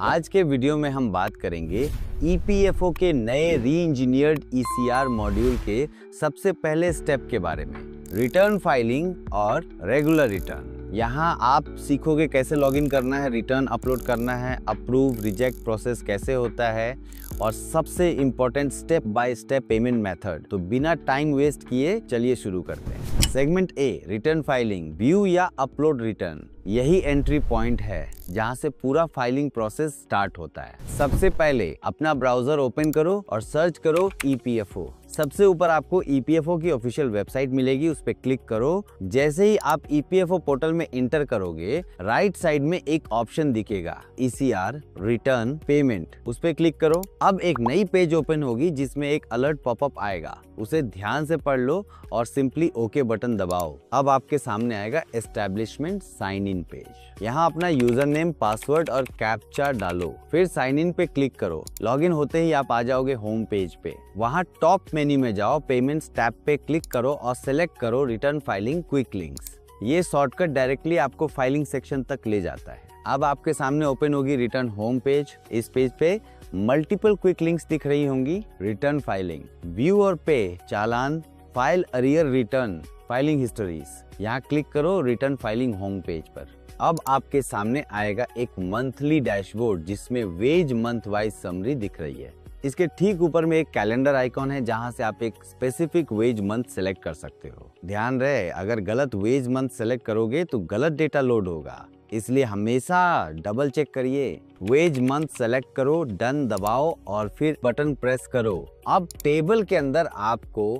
आज के वीडियो में हम बात करेंगे ईपीएफओ के नए री इंजीनियर्ड ईसीआर मॉड्यूल के सबसे पहले स्टेप के बारे में, रिटर्न फाइलिंग और रेगुलर रिटर्न। यहाँ आप सीखोगे कैसे लॉगिन करना है, रिटर्न अपलोड करना है, अप्रूव रिजेक्ट प्रोसेस कैसे होता है और सबसे important step by step payment method. तो बिना टाइम वेस्ट किए चलिए शुरू करते हैं। Segment A, return filing, view या अपलोड रिटर्न। यही एंट्री पॉइंट है जहां से पूरा फाइलिंग प्रोसेस स्टार्ट होता है। सबसे पहले अपना ब्राउजर ओपन करो और सर्च करो ईपीएफओ। सबसे ऊपर आपको ईपीएफओ की ऑफिशियल वेबसाइट मिलेगी, उस पर क्लिक करो। जैसे ही आप ईपीएफओ पोर्टल में इंटर करोगे, राइट साइड में एक ऑप्शन दिखेगा, ईसीआर रिटर्न पेमेंट, उस पर क्लिक करो। अब एक नई पेज ओपन होगी जिसमें एक अलर्ट पॉपअप आएगा, उसे ध्यान से पढ़ लो और सिंपली ओके बटन दबाओ। अब आपके सामने आएगा एस्टैब्लिशमेंट साइन इन पेज। यहाँ अपना यूजर नेम, पासवर्ड और कैप्चा डालो, फिर साइन इन पे क्लिक करो। लॉगिन होते ही आप आ जाओगे होम पेज पे। वहाँ टॉप मेन्यू में जाओ, पेमेंट्स टैब पे क्लिक करो और सेलेक्ट करो रिटर्न फाइलिंग क्विक लिंक्स। ये शॉर्टकट डायरेक्टली आपको फाइलिंग सेक्शन तक ले जाता है। अब आपके सामने ओपन होगी रिटर्न होम पेज। इस पेज पे मल्टीपल क्विक लिंक्स दिख रही होंगी। रिटर्न फाइलिंग, व्यू और पे, चालान, फाइल अरियर रिटर्न, फाइलिंग हिस्टोरीज। यहाँ क्लिक करो रिटर्न फाइलिंग होम पेज पर। अब आपके सामने आएगा एक मंथली डैशबोर्ड जिसमें वेज मंथ वाइज समरी दिख रही है। इसके ठीक ऊपर में एक कैलेंडर आइकॉन है जहां से आप एक स्पेसिफिक वेज मंथ सेलेक्ट कर सकते हो। ध्यान रहे, अगर गलत वेज मंथ सेलेक्ट करोगे तो गलत डेटा लोड होगा, इसलिए हमेशा डबल चेक करिए। वेज मंथ सेलेक्ट करो, डन दबाओ और फिर बटन प्रेस करो। अब टेबल के अंदर आपको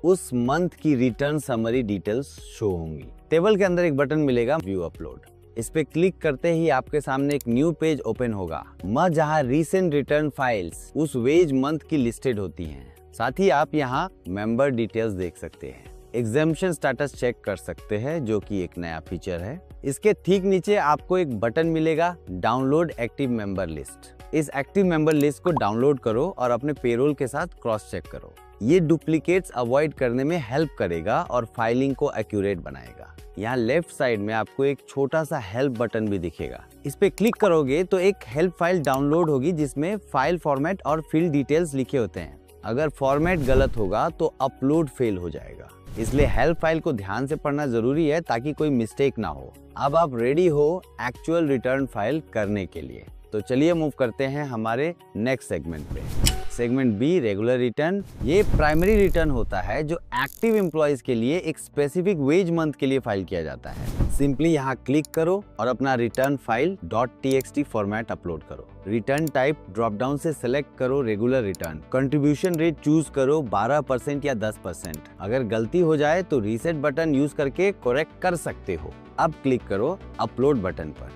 उस मंथ की रिटर्न समरी डिटेल्स शो होंगी। टेबल के अंदर एक बटन मिलेगा व्यू अपलोड, इस पे क्लिक करते ही आपके सामने एक न्यू पेज ओपन होगा, जहां रीसेंट रिटर्न फाइल्स उस वेज मंथ की लिस्टेड होती हैं। साथ ही आप यहाँ मेंबर डिटेल्स देख सकते हैं, एग्जेम्पशन स्टेटस चेक कर सकते हैं, जो कि एक नया फीचर है। इसके ठीक नीचे आपको एक बटन मिलेगा, डाउनलोड एक्टिव मेंबर लिस्ट। इस एक्टिव मेंबर लिस्ट को डाउनलोड करो और अपने पेरोल के साथ क्रॉस चेक करो। ये डुप्लीकेट्स अवॉइड करने में हेल्प करेगा और फाइलिंग को एक्यूरेट बनाएगा। यहाँ लेफ्ट साइड में आपको एक छोटा सा हेल्प बटन भी दिखेगा, इस पे क्लिक करोगे तो एक हेल्प फाइल डाउनलोड होगी जिसमें फाइल फॉर्मेट और फील्ड डिटेल्स लिखे होते हैं। अगर फॉर्मेट गलत होगा तो अपलोड फेल हो जाएगा, इसलिए हेल्प फाइल को ध्यान से पढ़ना जरूरी है ताकि कोई मिस्टेक ना हो। अब आप रेडी हो एक्चुअल रिटर्न फाइल करने के लिए, तो चलिए मूव करते हैं हमारे नेक्स्ट सेगमेंट पे। Segment B, regular return. ये प्राइमरी रिटर्न होता है जो एक्टिव एम्प्लॉयज के लिए एक स्पेसिफिक वेज मंथ के लिए फाइल किया जाता है। सिंपली यहाँ क्लिक करो और अपना return file .txt format upload करो। रिटर्न टाइप ड्रॉप डाउन से सेलेक्ट करो regular return. Contribution rate choose करो 12% या 10%। अगर गलती हो जाए तो रीसेट बटन यूज करके करेक्ट कर सकते हो। अब क्लिक करो अपलोड बटन पर,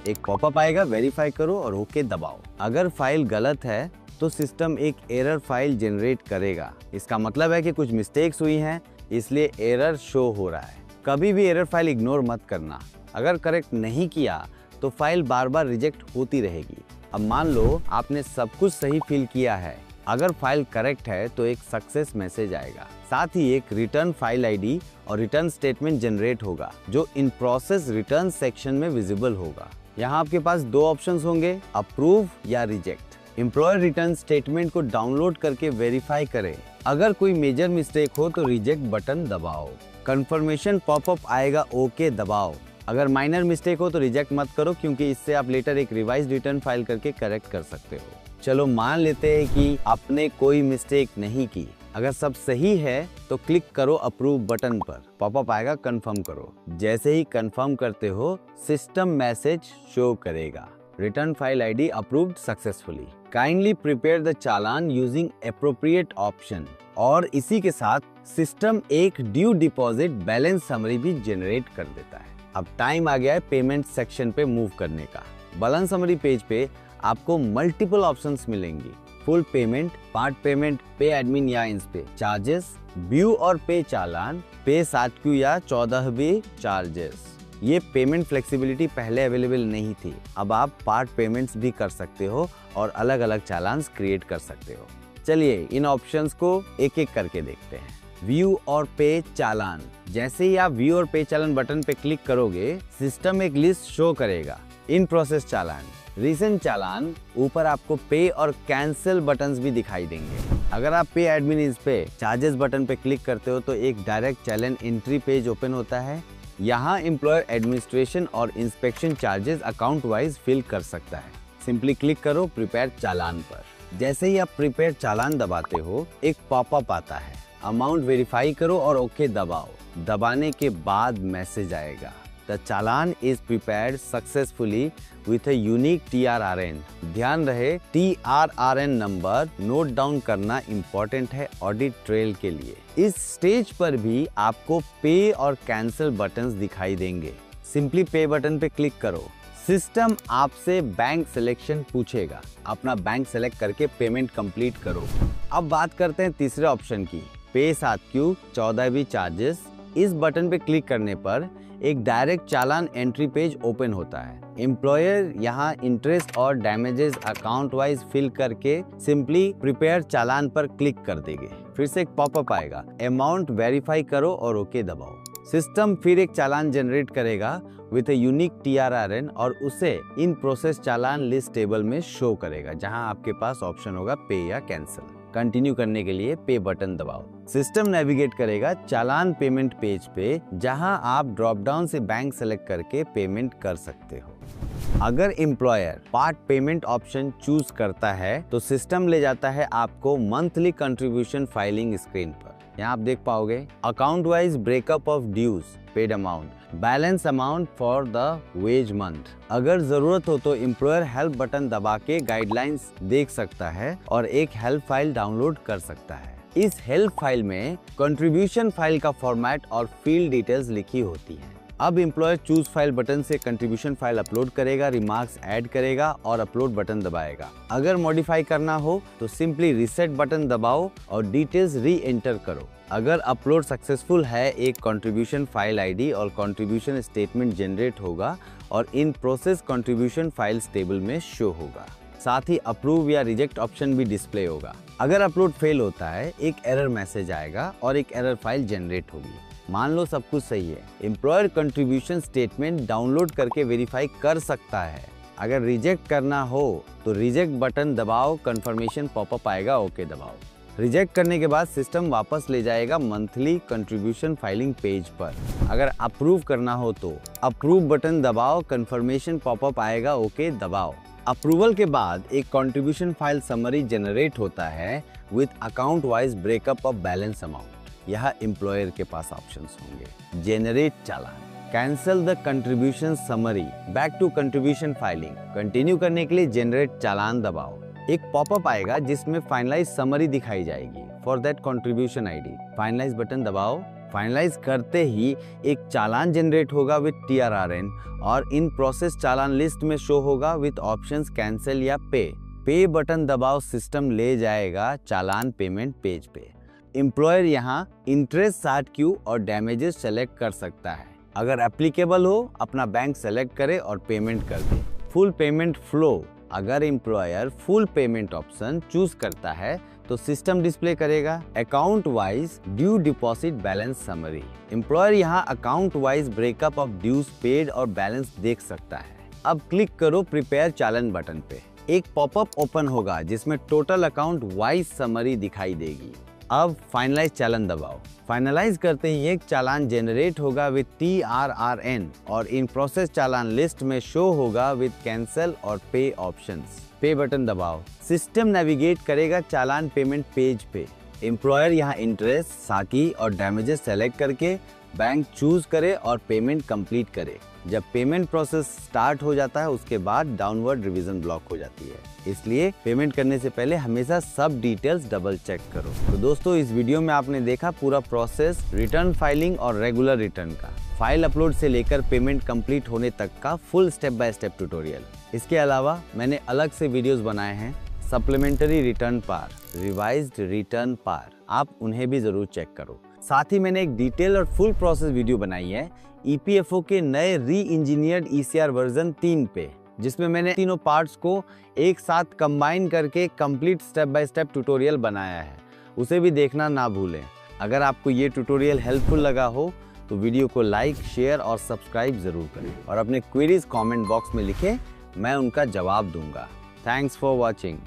एक पॉपअप आएगा, वेरीफाई करो और ओके दबाओ। अगर फाइल गलत है तो सिस्टम एक एरर फाइल जनरेट करेगा। इसका मतलब है कि कुछ मिस्टेक्स हुई हैं, इसलिए एरर शो हो रहा है। कभी भी एरर फाइल इग्नोर मत करना। अगर करेक्ट नहीं किया तो फाइल बार बार रिजेक्ट होती रहेगी। अब मान लो आपने सब कुछ सही फिल किया है, अगर फाइल करेक्ट है तो एक सक्सेस मैसेज आएगा। साथ ही एक रिटर्न फाइल आईडी और रिटर्न स्टेटमेंट जनरेट होगा जो इन प्रोसेस रिटर्न सेक्शन में विजिबल होगा। यहाँ आपके पास दो ऑप्शंस होंगे, अप्रूव या रिजेक्ट। एम्प्लॉयर रिटर्न स्टेटमेंट को डाउनलोड करके वेरीफाई करें। अगर कोई मेजर मिस्टेक हो तो रिजेक्ट बटन दबाओ। कंफर्मेशन पॉपअप आएगा, ओके दबाओ। अगर माइनर मिस्टेक हो तो रिजेक्ट मत करो, क्योंकि इससे आप लेटर एक रिवाइज्ड रिटर्न फाइल करके करेक्ट कर सकते हो। चलो मान लेते हैं कि आपने कोई मिस्टेक नहीं की। अगर सब सही है तो क्लिक करो अप्रूव बटन पर, पॉपअप आएगा, कंफर्म करो। जैसे ही कंफर्म करते हो सिस्टम मैसेज शो करेगा, return file ID approved successfully. Kindly prepare the challan using appropriate option. और इसी के साथ सिस्टम एक ड्यू डिपॉजिट बैलेंस समरी भी जनरेट कर देता है। अब टाइम आ गया है पेमेंट सेक्शन पे मूव करने का। बैलेंस समरी पेज पे आपको मल्टीपल ऑप्शंस मिलेंगी, फुल पेमेंट, पार्ट पेमेंट, पे एडमिन या इंस्पे, चार्जेस, व्यू और पे चालान, पे 7Q या 14B चार्जेस। ये पेमेंट फ्लेक्सिबिलिटी पहले अवेलेबल नहीं थी, अब आप पार्ट पेमेंट्स भी कर सकते हो और अलग अलग चालान्स क्रिएट कर सकते हो। चलिए इन ऑप्शंस को एक एक करके देखते हैं। व्यू और पे चालान। जैसे ही आप व्यू और पे चालान बटन पे क्लिक करोगे, सिस्टम एक लिस्ट शो करेगा। इन प्रोसेस चालान, रिसेंट चालान, ऊपर आपको पे और कैंसिल बटन्स भी दिखाई देंगे। अगर आप पे एडमिन पे चार्जेस बटन पे क्लिक करते हो तो एक direct challan entry page open होता है। यहाँ एम्प्लॉयर एडमिनिस्ट्रेशन और inspection charges account wise fill कर सकता है। सिंपली क्लिक करो प्रिपेयर चालान पर। जैसे ही आप प्रिपेयर चालान दबाते हो एक पॉपअप आता है, अमाउंट वेरीफाई करो और ओके दबाओ। दबाने के बाद मैसेज आएगा, the challan is prepared successfully with a unique TRRN। ध्यान रहे TRRN नंबर नोट डाउन करना इम्पोर्टेंट है ऑडिट ट्रेल के लिए। इस स्टेज पर भी आपको पे और कैंसिल बटन्स दिखाई देंगे। सिंपली पे बटन पे क्लिक करो। सिस्टम आपसे बैंक सिलेक्शन पूछेगा, अपना बैंक सेलेक्ट करके पेमेंट कंप्लीट करो। अब बात करते हैं तीसरे ऑप्शन की, पे 7Q 14B चार्जेस। इस बटन पे क्लिक करने पर एक direct challan entry page open होता है। एम्प्लॉयर यहाँ इंटरेस्ट और डैमेजेस अकाउंट वाइज फिल करके सिंपली प्रिपेयर चालान पर क्लिक कर देंगे। फिर से एक पॉपअप आएगा, अमाउंट वेरीफाई करो और ओके दबाओ। सिस्टम फिर एक चालान जनरेट करेगा विथ ए यूनिक TRRN और उसे इन प्रोसेस चालान लिस्ट टेबल में शो करेगा, जहां आपके पास ऑप्शन होगा पे या कैंसिल। कंटिन्यू करने के लिए पे बटन दबाओ। सिस्टम नेविगेट करेगा चालान पेमेंट पेज पे, जहां आप ड्रॉप डाउन से बैंक सेलेक्ट करके पेमेंट कर सकते हो। अगर employer part payment option choose करता है तो सिस्टम ले जाता है आपको मंथली कंट्रीब्यूशन फाइलिंग स्क्रीन पर। यहाँ आप देख पाओगे account wise breakup of dues, paid amount, balance amount for the wage month. अगर जरूरत हो तो एम्प्लॉयर हेल्प बटन दबा के गाइडलाइंस देख सकता है और एक हेल्प फाइल डाउनलोड कर सकता है। इस हेल्प फाइल में कंट्रीब्यूशन फाइल का फॉर्मेट और फील्ड डिटेल्स लिखी होती है। अब एम्प्लॉयर चूज फाइल बटन से कंट्रीब्यूशन फाइल अपलोड करेगा, रिमार्क्स ऐड करेगा और अपलोड बटन दबाएगा। अगर मॉडिफाई करना हो तो सिंपली रीसेट बटन दबाओ और डिटेल्स री एंटर करो। अगर अपलोड सक्सेसफुल है, एक कंट्रीब्यूशन फाइल आईडी और कंट्रीब्यूशन स्टेटमेंट जनरेट होगा और in process contribution files table में शो होगा। साथ ही अप्रूव या रिजेक्ट ऑप्शन भी डिस्प्ले होगा। अगर अपलोड फेल होता है एक एरर मैसेज आएगा और एक एरर फाइल जनरेट होगी। मान लो सब कुछ सही है, एम्प्लॉयर कंट्रीब्यूशन स्टेटमेंट डाउनलोड करके वेरीफाई कर सकता है। अगर रिजेक्ट करना हो तो रिजेक्ट बटन दबाओ, कंफर्मेशन पॉपअप आएगा, ओके दबाओ। रिजेक्ट करने के बाद सिस्टम वापस ले जाएगा मंथली कंट्रीब्यूशन फाइलिंग पेज पर। अगर अप्रूव करना हो तो अप्रूव बटन दबाओ, कंफर्मेशन पॉपअप आएगा, ओके दबाओ। अप्रूवल के बाद एक कंट्रीब्यूशन फाइल समरी जनरेट होता है with account wise breakup of balance amount. यह एम्प्लॉयर के पास ऑप्शंस होंगे, generate challan, cancel the contribution summary, back to contribution filing. Continue करने के लिए जनरेट चालान दबाओ। एक पॉपअप आएगा जिसमें फाइनलाइज समरी दिखाई जाएगी for that contribution ID. Finalize button दबाओ। फाइनलाइज करते ही एक चालान जनरेट होगा विद TRRN और इन प्रोसेस चालान लिस्ट में शो होगा विद ऑप्शंस कैंसिल या पे। पे बटन दबाओ, सिस्टम ले जाएगा चालान पेमेंट पेज पे। एम्प्लॉयर यहाँ इंटरेस्ट 60Q और डैमेजेस सेलेक्ट कर सकता है। अगर एप्लीकेबल हो अपना बैंक सेलेक्ट करे और पेमेंट कर दे। फुल पेमेंट फ्लो, अगर employer full payment option choose करता है तो सिस्टम डिस्प्ले करेगा account wise due deposit balance summary. Employer यहाँ account wise breakup of dues paid और बैलेंस देख सकता है। अब क्लिक करो प्रिपेयर चालान बटन पे। एक पॉपअप ओपन होगा जिसमें टोटल अकाउंट वाइज समरी दिखाई देगी। अब फाइनलाइज चालान दबाओ। फाइनलाइज करते ही एक चालान जनरेट होगा विद TRRN और इन प्रोसेस चालान लिस्ट में शो होगा विद कैंसिल और पे ऑप्शंस। पे बटन दबाओ। सिस्टम नेविगेट करेगा चालान पेमेंट पेज पे। एम्प्लॉयर यहाँ इंटरेस्ट, साकी और डैमेजेस सेलेक्ट करके बैंक चूज करे और पेमेंट कंप्लीट करे। जब पेमेंट प्रोसेस स्टार्ट हो जाता है उसके बाद डाउनवर्ड रिवीजन ब्लॉक हो जाती है, इसलिए पेमेंट करने से पहले हमेशा सब डिटेल्स डबल चेक करो। तो दोस्तों इस वीडियो में आपने देखा पूरा प्रोसेस रिटर्न फाइलिंग और रेगुलर रिटर्न का, फाइल अपलोड से लेकर पेमेंट कंप्लीट होने तक का full step by step tutorial. इसके अलावा मैंने अलग से वीडियोस बनाए हैं सप्लीमेंट्री रिटर्न पार, रिवाइज्ड रिटर्न पार, आप उन्हें भी जरूर चेक करो। साथ ही मैंने एक डिटेल और फुल प्रोसेस वीडियो बनाई है EPFO के नए री इंजीनियर्ड ECR वर्जन 3 पे, जिसमें मैंने तीनों पार्ट्स को एक साथ कंबाइन करके complete step by step tutorial बनाया है, उसे भी देखना ना भूलें। अगर आपको ये ट्यूटोरियल हेल्पफुल लगा हो तो वीडियो को लाइक, शेयर और सब्सक्राइब जरूर करें और अपने क्वेरीज कमेंट बॉक्स में लिखें, मैं उनका जवाब दूंगा। Thanks for watching.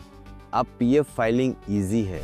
अब पीएफ फाइलिंग इजी है।